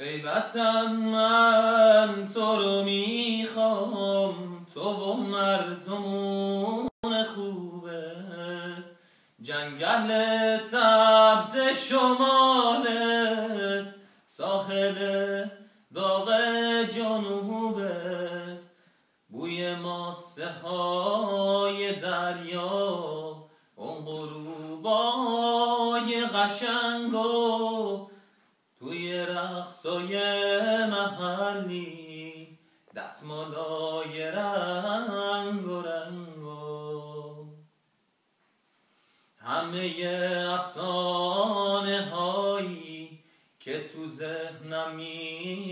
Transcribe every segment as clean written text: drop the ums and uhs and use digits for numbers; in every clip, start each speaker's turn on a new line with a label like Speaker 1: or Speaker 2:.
Speaker 1: ای وطن من تو رو میخوام، تو و مردمون خوبه، جنگل سبز شماله، ساحل داغ جنوبه، بوی ماسه های دریا، اون غروبای قشنگو، توی رقصای محلی دستمالای رنگ و رنگو، همه افسانه هایی که تو ذهنم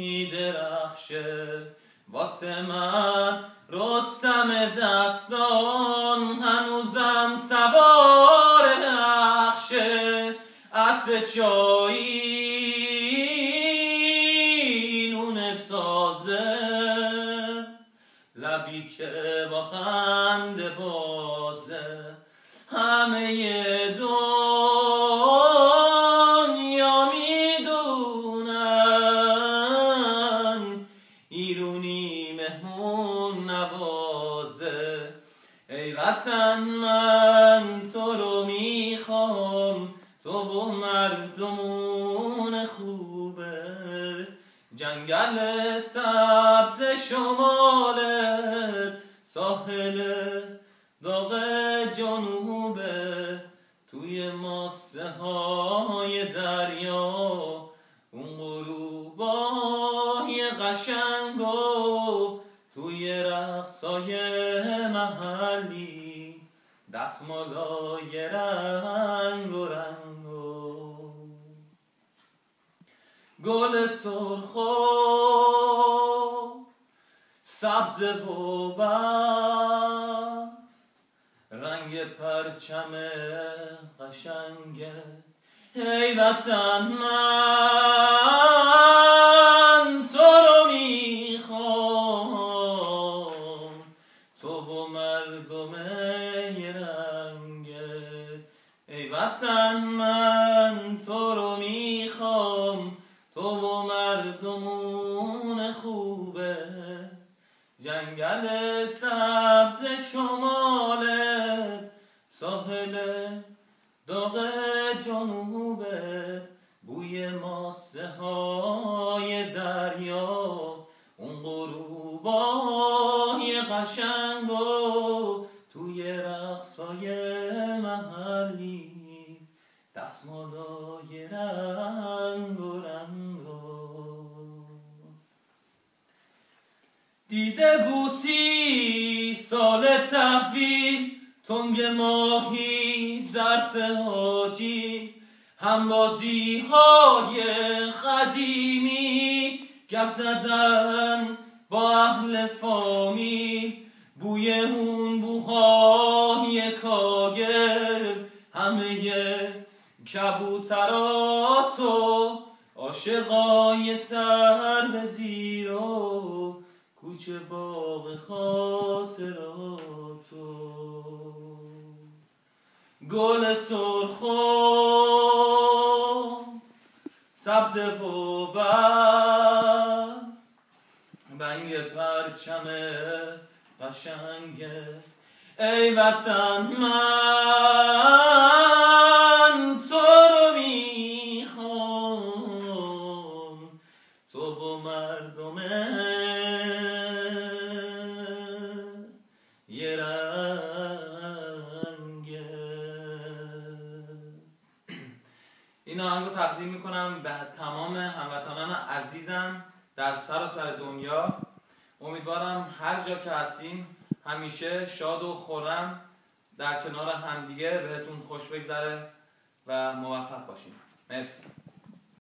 Speaker 1: میدرخشه، واسه من رستم دستان هنوزم سوار نقشه، عطر چایی، نون تازه، لبی که با خنده بازه، همه دنیا میدونن ایرونی مهمون نوازه. ای وطن من تو رو میخوام، تو و مردمون خوبه، جنگل سبز شماله، ساحل داغ جنوبه، توی ماسه های دریا، اون غروبای قشنگو، توی رقصای محلی دستمالای رنگ و رنگو، گل سرخ و سبز و برف، رنگ پرچم قشنگه. ای وطن من تو رو میخوام، تو و مردم رنگه. ای وطن من تو رو میخوام، تو و مردمون خوبه، جنگل سبز شماله، ساحل داغ جنوبه، بوی ماسه های دریا، اون غروبای قشنگو، توی رقصای محلی دستمالای رنگ و رنگو. دیده بوسی سال تحویل، تنگ ماهی ظرف حاجی، همبازی های قدیمی، گپ زدن با اهل فامیل، بوی اون بوهای کاگل، همه کبوترات و عاشقای سر به زیر و کوچه باغ خاطراتو، گل سرخ و سبز و برف، رنگ پرچم قشنگه. ای وطن من تو رو میخوام، تو و مردم یه رنگه. این آهنگو تقدیم میکنم به تمام هموطنان عزیزم در سراسر دنیا. امیدوارم هر جا که هستین همیشه شاد و خرم در کنار همدیگه بهتون خوش بگذره و موفق باشین. مرسی.